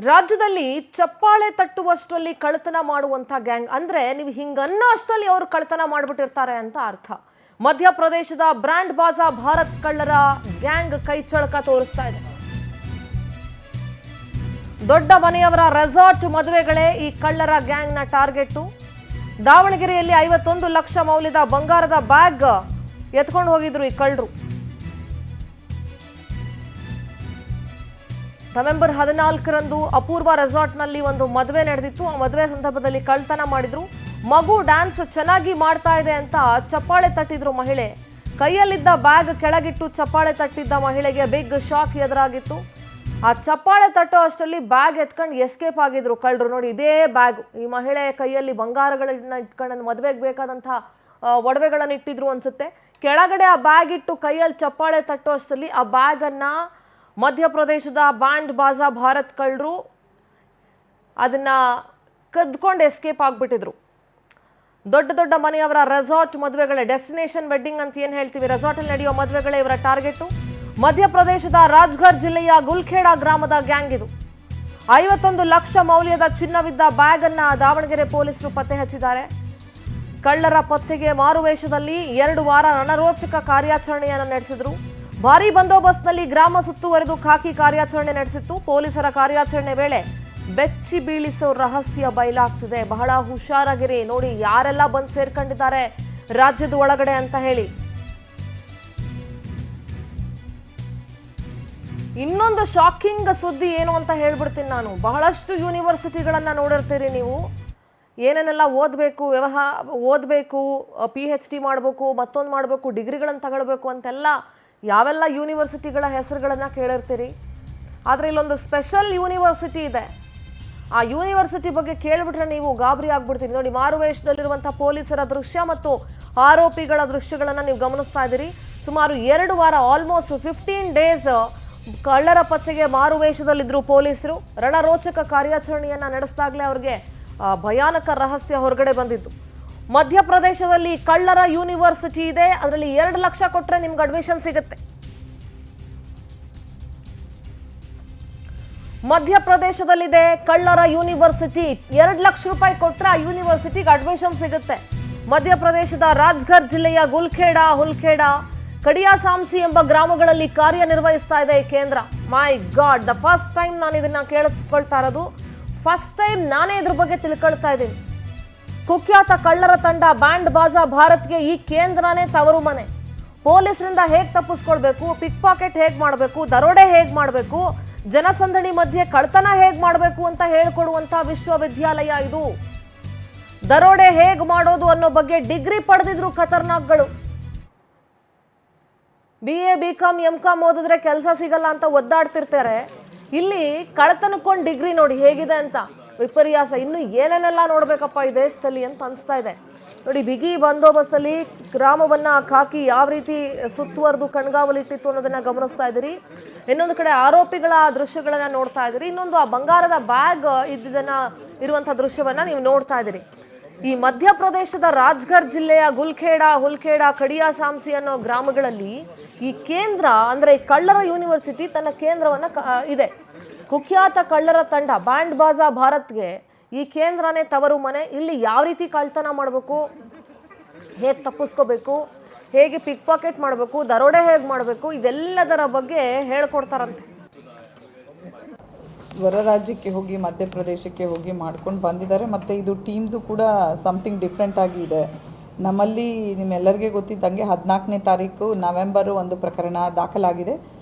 ರಾಜ್ಯದಲ್ಲಿ ಚಪ್ಪಾಳೆ ತಟ್ಟುವಷ್ಟರಲ್ಲಿ ಕಳ್ಳತನ ಮಾಡುವಂತ ಗ್ಯಾಂಗ್ ಅಂದ್ರೆ ನೀವು ಹಿಂಗನ್ನೋ ಅಷ್ಟರಲ್ಲಿ ಅವರು ಕಳ್ಳತನ ಮಾಡಿಬಿಟ್ಟಿರ್ತಾರೆ ಅಂತ ಅರ್ಥ. ಮಧ್ಯಪ್ರದೇಶದ ಬ್ರಾಂಡ್ ಬಾಜಾ ಭಾರತ್ ಕಳ್ಳರ ಗ್ಯಾಂಗ್ ಕೈಚಳಕ ತೋರಿಸ್ತಾ ಇದೆ. ದೊಡ್ಡ ಮನೆಯವರ ರೆಸಾರ್ಟ್ ಮದುವೆಗಳೇ ಈ ಕಳ್ಳರ ಗ್ಯಾಂಗ್ನ ಟಾರ್ಗೆಟ್. ದಾವಣಗೆರೆಯಲ್ಲಿ 51 ಲಕ್ಷ ಮೌಲ್ಯದ ಬಂಗಾರದ ಬ್ಯಾಗ್ ಎತ್ಕೊಂಡು ಹೋಗಿದ್ರು ಈ ಕಳ್ಳರು. ನವೆಂಬರ್ 14ರಂದು ಅಪೂರ್ವ ರೆಸಾರ್ಟ್ನಲ್ಲಿ ಒಂದು ಮದುವೆ ನಡೆದಿತ್ತು. ಆ ಮದುವೆ ಸಂದರ್ಭದಲ್ಲಿ ಕಳ್ಳತನ ಮಾಡಿದ್ರು. ಮಗು ಡ್ಯಾನ್ಸ್ ಚೆನ್ನಾಗಿ ಮಾಡ್ತಾ ಇದೆ ಅಂತ ಚಪ್ಪಾಳೆ ತಟ್ಟಿದ್ರು ಮಹಿಳೆ. ಕೈಯಲ್ಲಿದ್ದ ಬ್ಯಾಗ್ ಕೆಳಗಿಟ್ಟು ಚಪ್ಪಾಳೆ ತಟ್ಟಿದ್ದ ಮಹಿಳೆಗೆ ಬಿಗ್ ಶಾಕ್ ಎದುರಾಗಿತ್ತು. ಆ ಚಪ್ಪಾಳೆ ತಟ್ಟೋ ಅಷ್ಟರಲ್ಲಿ ಬ್ಯಾಗ್ ಎತ್ಕೊಂಡು ಎಸ್ಕೇಪ್ ಆಗಿದ್ರು ಕಳ್ಳರು. ನೋಡಿ, ಇದೇ ಬ್ಯಾಗ್. ಈ ಮಹಿಳೆ ಕೈಯಲ್ಲಿ ಬಂಗಾರಗಳನ್ನ ಇಟ್ಕೊಂಡು ಮದುವೆಗೆ ಬೇಕಾದಂತಹ ಒಡವೆಗಳನ್ನು ಇಟ್ಟಿದ್ರು ಅನ್ಸುತ್ತೆ. ಕೆಳಗಡೆ ಆ ಬ್ಯಾಗ್ ಇಟ್ಟು ಕೈಯಲ್ಲಿ ಚಪ್ಪಾಳೆ ತಟ್ಟೋ ಅಷ್ಟರಲ್ಲಿ ಆ ಬ್ಯಾಗನ್ನ ಮಧ್ಯಪ್ರದೇಶದ ಬ್ಯಾಂಡ್ ಬಾಜಾ ಭಾರತ್ ಕಳ್ಳರು ಅದನ್ನ ಕದ್ಕೊಂಡು ಎಸ್ಕೇಪ್ ಆಗಿಬಿಟ್ಟಿದ್ರು. ದೊಡ್ಡ ದೊಡ್ಡ ಮನೆಯವರ ರೆಸಾರ್ಟ್ ಮದುವೆಗಳೇ, ಡೆಸ್ಟಿನೇಷನ್ ವೆಡ್ಡಿಂಗ್ ಅಂತ ಏನು ಹೇಳ್ತೀವಿ, ರೆಸಾರ್ಟಲ್ಲಿ ನಡೆಯುವ ಮದುವೆಗಳೇ ಇವರ ಟಾರ್ಗೆಟ್. ಮಧ್ಯಪ್ರದೇಶದ ರಾಜ್ಗರ್ ಜಿಲ್ಲೆಯ ಗುಲ್ಖೇಡಾ ಗ್ರಾಮದ ಗ್ಯಾಂಗ್ ಇದು. 51 ಲಕ್ಷ ಮೌಲ್ಯದ ಚಿನ್ನವಿದ್ದ ಬ್ಯಾಗ್ ಅನ್ನ ದಾವಣಗೆರೆ ಪೊಲೀಸರು ಪತ್ತೆ ಹಚ್ಚಿದ್ದಾರೆ. ಕಳ್ಳರ ಪತ್ತೆಗೆ ಮಾರುವೇಷದಲ್ಲಿ 2 ವಾರ ರಣರೋಚಕ ಕಾರ್ಯಾಚರಣೆಯನ್ನು ನಡೆಸಿದ್ರು. ಭಾರೀ ಬಂದೋಬಸ್ತ್ನಲ್ಲಿ ಗ್ರಾಮ ಸುತ್ತುವರೆದು ಖಾಕಿ ಕಾರ್ಯಾಚರಣೆ ನಡೆಸಿತ್ತು. ಪೊಲೀಸರ ಕಾರ್ಯಾಚರಣೆ ವೇಳೆ ಬೆಚ್ಚಿ ಬೀಳಿಸೋ ರಹಸ್ಯ ಬಯಲಾಗ್ತಿದೆ. ಬಹಳ ಹುಷಾರಾಗಿರಿ. ನೋಡಿ ಯಾರೆಲ್ಲ ಬಂದು ಸೇರ್ಕೊಂಡಿದ್ದಾರೆ ರಾಜ್ಯದ ಒಳಗಡೆ ಅಂತ ಹೇಳಿ. ಇನ್ನೊಂದು ಶಾಕಿಂಗ್ ಸುದ್ದಿ ಏನು ಅಂತ ಹೇಳ್ಬಿಡ್ತೀನಿ ನಾನು. ಬಹಳಷ್ಟು ಯೂನಿವರ್ಸಿಟಿಗಳನ್ನ ನೋಡಿರ್ತೀರಿ ನೀವು. ಏನೇನೆಲ್ಲ ಓದಬೇಕು, PhD ಮಾಡಬೇಕು, ಮತ್ತೊಂದು ಮಾಡಬೇಕು, ಡಿಗ್ರಿಗಳನ್ನು ತಗೊಳ್ಬೇಕು ಅಂತೆಲ್ಲ ಯಾವೆಲ್ಲ ಯೂನಿವರ್ಸಿಟಿಗಳ ಹೆಸರುಗಳನ್ನು ಕೇಳಿರ್ತೀರಿ. ಆದರೆ ಇಲ್ಲೊಂದು ಸ್ಪೆಷಲ್ ಯೂನಿವರ್ಸಿಟಿ ಇದೆ. ಆ ಯೂನಿವರ್ಸಿಟಿ ಬಗ್ಗೆ ಕೇಳಿಬಿಟ್ರೆ ನೀವು ಗಾಬರಿ ಆಗ್ಬಿಡ್ತೀರಿ. ನೋಡಿ, ಮಾರುವೇಷದಲ್ಲಿರುವಂಥ ಪೊಲೀಸರ ದೃಶ್ಯ ಮತ್ತು ಆರೋಪಿಗಳ ದೃಶ್ಯಗಳನ್ನು ನೀವು ಗಮನಿಸ್ತಾ ಇದ್ದೀರಿ. ಸುಮಾರು 2 ವಾರ, ಆಲ್ಮೋಸ್ಟ್ 15 ಡೇಸ್ ಕಳ್ಳರ ಪತ್ತೆಗೆ ಮಾರುವೇಷದಲ್ಲಿದ್ದರು ಪೊಲೀಸರು. ರಣರೋಚಕ ಕಾರ್ಯಾಚರಣೆಯನ್ನು ನಡೆಸಿದಾಗಲೇ ಅವ್ರಿಗೆ ಭಯಾನಕ ರಹಸ್ಯ ಹೊರಗಡೆ ಬಂದಿದ್ದು. ಮಧ್ಯಪ್ರದೇಶದಲ್ಲಿ ಕಳ್ಳರ ಯೂನಿವರ್ಸಿಟಿ ಇದೆ. ಅದರಲ್ಲಿ 2 ಲಕ್ಷ ಕೊಟ್ಟರೆ ನಿಮ್ಗೆ ಅಡ್ಮಿಷನ್ ಸಿಗುತ್ತೆ. ಮಧ್ಯಪ್ರದೇಶದಲ್ಲಿದೆ ಕಳ್ಳರ ಯೂನಿವರ್ಸಿಟಿ. 2 ಲಕ್ಷ ರೂಪಾಯಿ ಕೊಟ್ಟರೆ ಆ ಯೂನಿವರ್ಸಿಟಿಗೆ ಅಡ್ಮಿಷನ್ ಸಿಗುತ್ತೆ. ಮಧ್ಯಪ್ರದೇಶದ ರಾಜ್ಗರ್ ಜಿಲ್ಲೆಯ ಗುಲ್ಖೇಡಾ, ಹುಲ್ಖೇಡಾ, ಕಡಿಯಾಸಾಂಸಿ ಎಂಬ ಗ್ರಾಮಗಳಲ್ಲಿ ಕಾರ್ಯನಿರ್ವಹಿಸ್ತಾ ಇದೆ ಈ ಕೇಂದ್ರ. ಮೈ ಗಾಡ್, ದ ಫಸ್ಟ್ ಟೈಮ್ ನಾನು ಇದನ್ನ ಕೇಳಿಸ್ಕೊಳ್ತಾ ಇರೋದು. ಫಸ್ಟ್ ಟೈಮ್ ನಾನೇ ಇದ್ರ ಬಗ್ಗೆ ತಿಳ್ಕೊಳ್ತಾ ಇದ್ದೀನಿ. ಕುಖ್ಯಾತ ಕಳ್ಳರ ತಂಡ ಬ್ಯಾಂಡ್ ಬಾಜಾ ಭಾರತ್ಗೆ ಈ ಕೇಂದ್ರನೇ ತವರು ಮನೆ. ಪೊಲೀಸರಿಂದ ಹೇಗೆ ತಪ್ಪಿಸ್ಕೊಳ್ಬೇಕು, ಪಿಕ್ ಪಾಕೆಟ್ ಹೇಗೆ ಮಾಡಬೇಕು, ದರೋಡೆ ಹೇಗೆ ಮಾಡಬೇಕು, ಜನಸಂದಣಿ ಮಧ್ಯೆ ಕಳ್ತನ ಹೇಗೆ ಮಾಡಬೇಕು ಅಂತ ಹೇಳ್ಕೊಡುವಂತ ವಿಶ್ವವಿದ್ಯಾಲಯ ಇದು. ದರೋಡೆ ಹೇಗೆ ಮಾಡೋದು ಅನ್ನೋ ಬಗ್ಗೆ ಡಿಗ್ರಿ ಪಡೆದಿದ್ರು ಖತರ್ನಾಕ್ಗಳು. BA, BCom, MCom ಓದಿದ್ರೆ ಕೆಲಸ ಸಿಗಲ್ಲ ಅಂತ ಒದ್ದಾಡ್ತಿರ್ತಾರೆ. ಇಲ್ಲಿ ಕಳ್ತನಕ್ಕೊಂದು ಡಿಗ್ರಿ ನೋಡಿ ಹೇಗಿದೆ ಅಂತ. ವಿಪರ್ಯಾಸ. ಇನ್ನು ಏನೇನೆಲ್ಲ ನೋಡ್ಬೇಕಪ್ಪ ಈ ದೇಶದಲ್ಲಿ ಅಂತ ಅನಿಸ್ತಾ ಇದೆ. ನೋಡಿ, ಬಿಗಿ ಬಂದೋಬಸ್ತಲ್ಲಿ ಗ್ರಾಮವನ್ನ ಖಾಕಿ ಯಾವ ರೀತಿ ಸುತ್ತುವರೆದು ಕಣ್ಗಾವಲಿಟ್ಟಿತ್ತು ಅನ್ನೋದನ್ನ ಗಮನಿಸ್ತಾ ಇದ್ದೀರಿ. ಇನ್ನೊಂದು ಕಡೆ ಆರೋಪಿಗಳ ದೃಶ್ಯಗಳನ್ನ ನೋಡ್ತಾ ಇದ್ದೀರಿ. ಇನ್ನೊಂದು ಆ ಬಂಗಾರದ ಬ್ಯಾಗ್ ಇರುವಂತಹ ದೃಶ್ಯವನ್ನ ನೀವು ನೋಡ್ತಾ ಇದ್ದೀರಿ. ಈ ಮಧ್ಯಪ್ರದೇಶದ ರಾಜ್ಗರ್ ಜಿಲ್ಲೆಯ ಗುಲ್ಖೇಡಾ, ಹುಲ್ಖೇಡಾ, ಕಡಿಯಾಸಾಂಸಿ ಅನ್ನೋ ಗ್ರಾಮಗಳಲ್ಲಿ ಈ ಕೇಂದ್ರ ಅಂದ್ರೆ ಕಳ್ಳರ ಯೂನಿವರ್ಸಿಟಿ ತನ್ನ ಕೇಂದ್ರವನ್ನ ಇದೆ. ಕುಖ್ಯಾತ ಕಳ್ಳರ ತಂಡ ಬ್ಯಾಂಡ್ ಬಾಜಾ ಭಾರತ್ಗೆ ಈ ಕೇಂದ್ರನೇ ತವರು ಮನೆ. ಇಲ್ಲಿ ಯಾವ ರೀತಿ ಕಳ್ತನ ಮಾಡಬೇಕು, ಹೇಗೆ ತಪ್ಪಿಸ್ಕೋಬೇಕು, ಹೇಗೆ ಪಿಕ್ ಪಾಕೆಟ್ ಮಾಡಬೇಕು, ದರೋಡೆ ಹೇಗೆ ಮಾಡಬೇಕು, ಇದೆಲ್ಲದರ ಬಗ್ಗೆ ಹೇಳ್ಕೊಡ್ತಾರಂತೆ. ಹೊರ ರಾಜ್ಯಕ್ಕೆ ಹೋಗಿ ಮಧ್ಯಪ್ರದೇಶಕ್ಕೆ ಹೋಗಿ ಮಾಡ್ಕೊಂಡು ಬಂದಿದ್ದಾರೆ. ಮತ್ತು ಇದು ಟೀಮ್ದು ಕೂಡ ಸಮಥಿಂಗ್ ಡಿಫ್ರೆಂಟ್ ಆಗಿ ಇದೆ. ನಮ್ಮಲ್ಲಿ ನಿಮ್ಮೆಲ್ಲರಿಗೆ ಗೊತ್ತಿದ್ದಂಗೆ 14ನೇ ತಾರೀಕು ನವೆಂಬರು ಒಂದು ಪ್ರಕರಣ ದಾಖಲಾಗಿದೆ.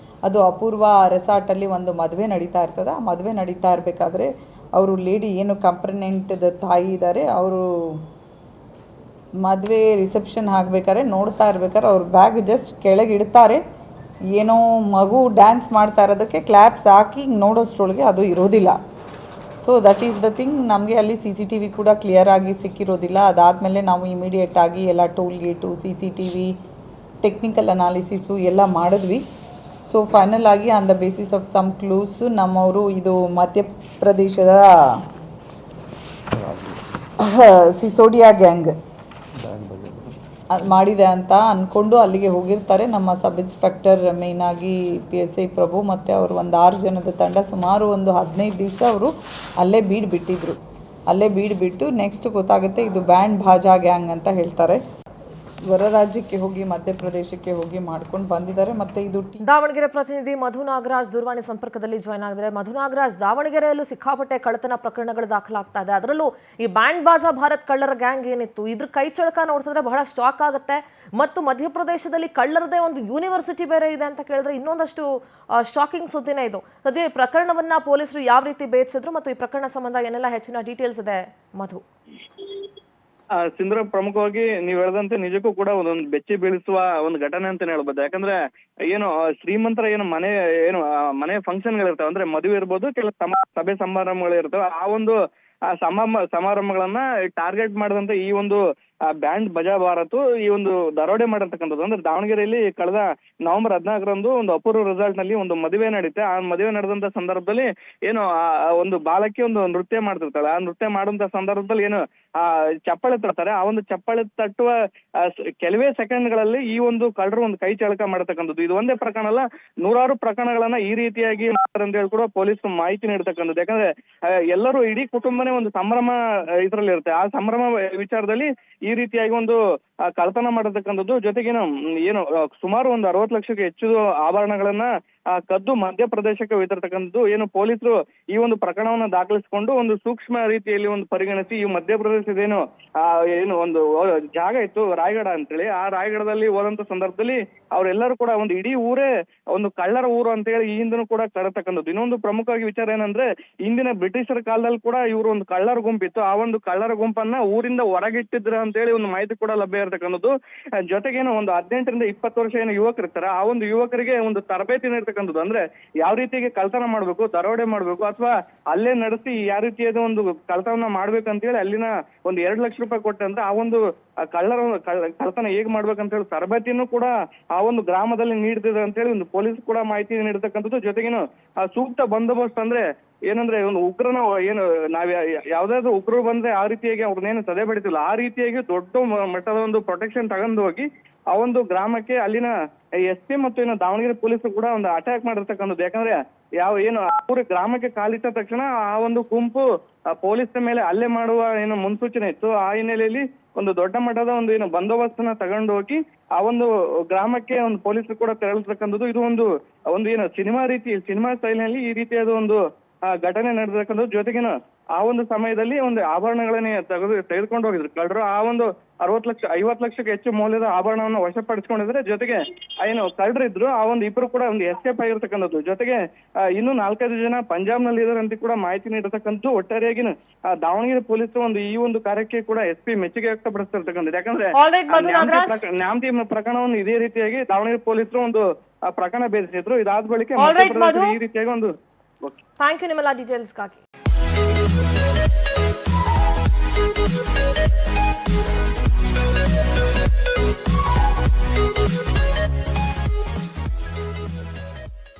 ಅದು ಅಪೂರ್ವ ರೆಸಾರ್ಟಲ್ಲಿ ಒಂದು ಮದುವೆ ನಡೀತಾ ಇರ್ತದೆ. ಆ ಮದುವೆ ನಡೀತಾ ಇರಬೇಕಾದ್ರೆ ಅವರು ಲೇಡಿ ಏನು ಕಂಪ್ರೆನೆಂಟ್ದ ತಾಯಿ ಇದ್ದಾರೆ, ಅವರು ಮದುವೆ ರಿಸೆಪ್ಷನ್ ಆಗಬೇಕಾದ್ರೆ ನೋಡ್ತಾ ಇರ್ಬೇಕಾದ್ರೆ ಅವ್ರ ಬ್ಯಾಗ್ ಜಸ್ಟ್ ಕೆಳಗೆ ಇಡ್ತಾರೆ. ಏನೋ ಮಗು ಡ್ಯಾನ್ಸ್ ಮಾಡ್ತಾ ಇರೋದಕ್ಕೆ ಕ್ಲ್ಯಾಪ್ಸ್ ಹಾಕಿ ನೋಡೋಷ್ಟ್ರೊಳಗೆ ಅದು ಇರೋದಿಲ್ಲ. So that is the thing. ನಮಗೆ ಅಲ್ಲಿ CCTV ಕೂಡ ಕ್ಲಿಯರ್ ಆಗಿ ಸಿಕ್ಕಿರೋದಿಲ್ಲ. ಅದಾದಮೇಲೆ ನಾವು ಇಮಿಡಿಯೇಟ್ ಆಗಿ ಎಲ್ಲ toll gate, CCTV, technical analysis ಎಲ್ಲ ಮಾಡಿದ್ವಿ. ಸೊ ಫೈನಲ್ ಆಗಿ on the basis of some clues ನಮ್ಮವರು ಇದು ಮಧ್ಯಪ್ರದೇಶದ ಸಿಸೋಡಿಯಾ ಗ್ಯಾಂಗ್ ಮಾಡಿದೆ ಅಂತ ಅಂದ್ಕೊಂಡು ಅಲ್ಲಿಗೆ ಹೋಗಿರ್ತಾರೆ. ನಮ್ಮ ಸಬ್ ಇನ್ಸ್ಪೆಕ್ಟರ್ ಮೇಯ್ನಾಗಿ PSI ಪ್ರಭು ಮತ್ತು ಅವರು ಒಂದು 6 ಜನದ ತಂಡ ಸುಮಾರು ಒಂದು 15 ದಿವಸ ಅವರು ಅಲ್ಲೇ ಬಿಟ್ಟಿದ್ರು. ಅಲ್ಲೇ ಬಿಟ್ಟು ನೆಕ್ಸ್ಟ್ ಗೊತ್ತಾಗುತ್ತೆ ಇದು ಬ್ಯಾಂಡ್ ಬಾಜಾ ಗ್ಯಾಂಗ್ ಅಂತ ಹೇಳ್ತಾರೆ. ಹೊರ ರಾಜ್ಯಕ್ಕೆ ಹೋಗಿ ಮಧ್ಯಪ್ರದೇಶಕ್ಕೆ ಹೋಗಿ ಮಾಡ್ಕೊಂಡು ಬಂದಿದ್ದಾರೆ. ಮತ್ತು ಇದು ದಾವಣಗೆರೆ ಪ್ರತಿನಿಧಿ ಮಧು ನಾಗರಾಜ್ ದೂರವಾಣಿ ಸಂಪರ್ಕದಲ್ಲಿ ಜಾಯ್ನ್ ಆಗಿದ್ದಾರೆ. ಮಧು ನಾಗರಾಜ್, ದಾವಣಗೆರೆಯಲ್ಲೂ ಸಿಕ್ಕಾಪಟ್ಟೆ ಕಳ್ಳತನ ಪ್ರಕರಣಗಳು ದಾಖಲಾಗ್ತಾ ಇದೆ. ಅದರಲ್ಲೂ ಈ ಬ್ಯಾಂಡ್ ಬಾಜಾ ಭಾರತ್ ಕಳ್ಳರ ಗ್ಯಾಂಗ್ ಏನಿತ್ತು ಇದ್ರ ಕೈ ಚಳಕ ನೋಡ್ತಿದ್ರೆ ಬಹಳ ಶಾಕ್ ಆಗುತ್ತೆ. ಮತ್ತು ಮಧ್ಯಪ್ರದೇಶದಲ್ಲಿ ಕಳ್ಳರದೇ ಒಂದು ಯೂನಿವರ್ಸಿಟಿ ಬೇರೆ ಇದೆ ಅಂತ ಕೇಳಿದ್ರೆ ಇನ್ನೊಂದಷ್ಟು ಶಾಕಿಂಗ್ ಸುದ್ದಿನೇ ಇದು. ಸದ್ಯ ಈ ಪ್ರಕರಣವನ್ನ ಪೊಲೀಸರು ಯಾವ ರೀತಿ ಭೇದಿಸಿದ್ರು ಮತ್ತು ಈ ಪ್ರಕರಣ ಸಂಬಂಧ ಏನೆಲ್ಲ ಹೆಚ್ಚಿನ ಡೀಟೇಲ್ಸ್ ಇದೆ ಮಧು? ಸಿಂಧೂರ, ಪ್ರಮುಖವಾಗಿ ನೀವು ಹೇಳಿದಂತೆ ನಿಜಕ್ಕೂ ಕೂಡ ಒಂದೊಂದು ಬೆಚ್ಚಿ ಬೀಳಿಸುವ ಒಂದು ಘಟನೆ ಅಂತಾನೆ ಹೇಳ್ಬೋದು. ಯಾಕಂದ್ರೆ ಏನು ಶ್ರೀಮಂತರ ಮನೆ ಫಂಕ್ಷನ್ಗಳಿರ್ತಾವೆ, ಅಂದ್ರೆ ಮದುವೆ ಇರ್ಬೋದು, ಕೆಲವು ಸಭೆ ಸಮಾರಂಭಗಳು ಇರ್ತವೆ. ಆ ಒಂದು ಸಮಾರಂಭಗಳನ್ನ ಟಾರ್ಗೆಟ್ ಮಾಡಿದಂತ ಈ ಒಂದು ಬ್ಯಾಂಡ್ ಬಜಾ ಭಾರತ್ ಈ ಒಂದು ದರೋಡೆ ಮಾಡಿರ್ತಕ್ಕಂಥದ್ದು. ಅಂದ್ರೆ ದಾವಣಗೆರೆಯಲ್ಲಿ ಕಳೆದ ನವೆಂಬರ್ 14ರಂದು ಒಂದು ಅಪೂರ್ವ ರೆಸಾರ್ಟ್ ನಲ್ಲಿ ಒಂದು ಮದುವೆ ನಡೀತೆ. ಆ ಮದುವೆ ನಡೆದಂತ ಸಂದರ್ಭದಲ್ಲಿ ಏನು ಒಂದು ಬಾಲಕಿ ಒಂದು ನೃತ್ಯ ಮಾಡ್ತಿರ್ತಾಳೆ. ಆ ನೃತ್ಯ ಮಾಡುವಂತ ಸಂದರ್ಭದಲ್ಲಿ ಏನು ಚಪ್ಪಾಳೆ ತಟ್ತಾರೆ. ಆ ಒಂದು ಚಪ್ಪಾಳೆ ತಟ್ಟುವ ಕೆಲವೇ ಸೆಕೆಂಡ್ಗಳಲ್ಲಿ ಈ ಒಂದು ಕಳ್ಳರು ಒಂದು ಕೈ ಚಳಕ ಮಾಡತಕ್ಕಂಥದ್ದು. ಇದು ಒಂದೇ ಪ್ರಕರಣ ಅಲ್ಲ, ನೂರಾರು ಪ್ರಕರಣಗಳನ್ನ ಈ ರೀತಿಯಾಗಿ ಮಾಡ್ತಾರೆ ಅಂತ ಹೇಳಿ ಕೂಡ ಪೊಲೀಸರು ಮಾಹಿತಿ ನೀಡ್ತಕ್ಕಂಥದ್ದು. ಯಾಕಂದ್ರೆ ಎಲ್ಲರೂ ಇಡೀ ಕುಟುಂಬನೇ ಒಂದು ಸಂಭ್ರಮ ಇದರಲ್ಲಿ ಇರುತ್ತೆ. ಆ ಸಂಭ್ರಮ ವಿಚಾರದಲ್ಲಿ ಈ ರೀತಿಯಾಗಿ ಒಂದು ಕಳ್ತನ ಮಾಡತಕ್ಕಂಥದ್ದು. ಜೊತೆಗೇನು ಏನು ಸುಮಾರು ಒಂದು 60 ಲಕ್ಷಕ್ಕೆ ಹೆಚ್ಚು ಆಭರಣಗಳನ್ನ ಕದ್ದು ಮಧ್ಯಪ್ರದೇಶಕ್ಕೆ ಒಯ್ದಿರ್ತಕ್ಕಂಥದ್ದು. ಏನು ಪೊಲೀಸರು ಈ ಒಂದು ಪ್ರಕರಣವನ್ನ ದಾಖಲಿಸಿಕೊಂಡು ಒಂದು ಸೂಕ್ಷ್ಮ ರೀತಿಯಲ್ಲಿ ಒಂದು ಪರಿಗಣಿಸಿ ಈ ಮಧ್ಯಪ್ರದೇಶದೇನು ಏನು ಒಂದು ಜಾಗ ಇತ್ತು ರಾಯಗಢ ಅಂತೇಳಿ, ಆ ರಾಯಗಢದಲ್ಲಿ ಹೋದಂತ ಸಂದರ್ಭದಲ್ಲಿ ಅವರೆಲ್ಲರೂ ಕೂಡ ಒಂದು ಇಡೀ ಊರೇ ಒಂದು ಕಳ್ಳರ ಊರು ಅಂತ ಹೇಳಿ ಈ ಹಿಂದನೂ ಕೂಡ ಕಳತಕ್ಕಂಥದ್ದು. ಇನ್ನೊಂದು ಪ್ರಮುಖವಾಗಿ ವಿಚಾರ ಏನಂದ್ರೆ ಇಂದಿನ ಬ್ರಿಟಿಷರ ಕಾಲದಲ್ಲಿ ಕೂಡ ಇವರು ಒಂದು ಕಳ್ಳರ ಗುಂಪಿತ್ತು. ಆ ಒಂದು ಕಳ್ಳರ ಗುಂಪನ್ನ ಊರಿಂದ ಹೊರಗಿಟ್ಟಿದ್ರ ಅಂತ ಹೇಳಿ ಒಂದು ಮಾಹಿತಿ ಕೂಡ ಲಭ್ಯ ಇರತಕ್ಕಂಥದ್ದು. ಜೊತೆಗೇನು ಒಂದು 18ರಿಂದ 20 ವರ್ಷ ಏನು ಯುವಕರಿರ್ತಾರೆ, ಆ ಒಂದು ಯುವಕರಿಗೆ ಒಂದು ತರಬೇತಿ ನೀಡ್ತಕ್ಕಂಥದ್ದು. ಅಂದ್ರೆ ಯಾವ ರೀತಿಗೆ ಕಳ್ತನ ಮಾಡ್ಬೇಕು, ದರೋಡೆ ಮಾಡ್ಬೇಕು, ಅಥವಾ ಅಲ್ಲೇ ನಡೆಸಿ ಯಾವ ರೀತಿಯಾದ ಒಂದು ಕಳ್ತನ ಮಾಡ್ಬೇಕಂತ ಹೇಳಿ ಅಲ್ಲಿನ ಒಂದು 2 ಲಕ್ಷ ರೂಪಾಯಿ ಕೊಟ್ಟಂತ ಆ ಒಂದು ಕಳ್ತನ ಹೇಗ್ ಮಾಡ್ಬೇಕಂತ ಹೇಳಿ ತರಬೇತಿಯನ್ನು ಕೂಡ ಆ ಒಂದು ಗ್ರಾಮದಲ್ಲಿ ನೀಡ್ತಿದೆ ಅಂತ ಹೇಳಿ ಒಂದು ಪೊಲೀಸ್ ಕೂಡ ಮಾಹಿತಿ ನೀಡ್ತಕ್ಕಂಥದ್ದು. ಜೊತೆಗೇನು ಸೂಕ್ತ ಬಂದೋಬಸ್ತ್ ಅಂದ್ರೆ ಏನಂದ್ರೆ ಒಂದು ಉಗ್ರನ ಏನು ನಾವ್ ಯಾವ್ದಾದ್ರು ಉಗ್ರರು ಬಂದ್ರೆ ಆ ರೀತಿಯಾಗಿ ಅವ್ರನ್ನೇನು ತಡೆ ಬಡಿತಿಲ್ಲ, ಆ ರೀತಿಯಾಗಿ ದೊಡ್ಡ ಮಟ್ಟದ ಒಂದು ಪ್ರೊಟೆಕ್ಷನ್ ತಗೊಂಡು ಹೋಗಿ ಆ ಒಂದು ಗ್ರಾಮಕ್ಕೆ ಅಲ್ಲಿನ SP ಮತ್ತು ಏನು ದಾವಣಗೆರೆ ಪೊಲೀಸರು ಕೂಡ ಒಂದು ಅಟ್ಯಾಕ್ ಮಾಡಿರ್ತಕ್ಕಂಥದ್ದು. ಯಾಕಂದ್ರೆ ಏನು ಅವ್ರ ಗ್ರಾಮಕ್ಕೆ ಕಾಲಿಟ್ಟ ತಕ್ಷಣ ಆ ಒಂದು ಗುಂಪು ಪೊಲೀಸರ ಮೇಲೆ ಹಲ್ಲೆ ಮಾಡುವ ಏನು ಮುನ್ಸೂಚನೆ ಇತ್ತು. ಆ ಹಿನ್ನೆಲೆಯಲ್ಲಿ ಒಂದು ದೊಡ್ಡ ಮಟ್ಟದ ಒಂದು ಏನು ಬಂದೋಬಸ್ತನ್ನ ತಗೊಂಡು ಹೋಗಿ ಆ ಒಂದು ಗ್ರಾಮಕ್ಕೆ ಒಂದು ಪೊಲೀಸರು ಕೂಡ ತೆರಳತಕ್ಕಂಥದ್ದು. ಇದು ಒಂದು ಏನು ಸಿನಿಮಾ ಸ್ಟೈಲ್ನಲ್ಲಿ ಈ ರೀತಿಯಾದ ಒಂದು ಘಟನೆ ನಡೆದಿರ್ತಕ್ಕಂಥದ್ದು. ಜೊತೆಗೇನು ಆ ಒಂದು ಸಮಯದಲ್ಲಿ ಒಂದು ಆಭರಣಗಳನ್ನೇ ತೆಗೆದುಕೊಂಡು ಹೋಗಿದ್ರು ಕಳ್ಳರು. ಆ ಒಂದು 50 ಲಕ್ಷಕ್ಕೆ ಹೆಚ್ಚು ಮೌಲ್ಯದ ಆಭರಣವನ್ನು ವಶಪಡಿಸಿಕೊಂಡಿದ್ರೆ. ಜೊತೆಗೆ ಏನು ಕಳ್ಳರಿದ್ರು ಆ ಒಂದು ಇಬ್ರು ಕೂಡ ಒಂದು ಎಸ್ಕೇಪ್ ಆಗಿರ್ತಕ್ಕಂಥದ್ದು. ಜೊತೆಗೆ ಇನ್ನೂ 4-5 ಜನ ಪಂಜಾಬ್ ನಲ್ಲಿ ಇದಾರೆ ಅಂತ ಕೂಡ ಮಾಹಿತಿ ನೀಡತಕ್ಕಂಥದ್ದು. ಒಟ್ಟಾರೆಯಾಗಿ ದಾವಣಗೆರೆ ಪೊಲೀಸರು ಒಂದು ಈ ಒಂದು ಕಾರ್ಯಕ್ಕೆ ಕೂಡ SP ಮೆಚ್ಚುಗೆ ವ್ಯಕ್ತಪಡಿಸ್ತಿರ್ತಕ್ಕಂಥದ್ದು. ಯಾಕಂದ್ರೆ ನ್ಯಾಮತಿ ಪ್ರಕರಣವನ್ನು ಇದೇ ರೀತಿಯಾಗಿ ದಾವಣಗೆರೆ ಪೊಲೀಸರು ಒಂದು ಪ್ರಕರಣ ಭೇದಿಸಿದ್ರು. ಇದಾದ ಬಳಿಕ ಈ ರೀತಿಯಾಗಿ ಒಂದು ಥ್ಯಾಂಕ್ ಯು ನಿಮ್ಮೆಲ್ಲ ಡೀಟೇಲ್ಸ್ಗಾಗಿ.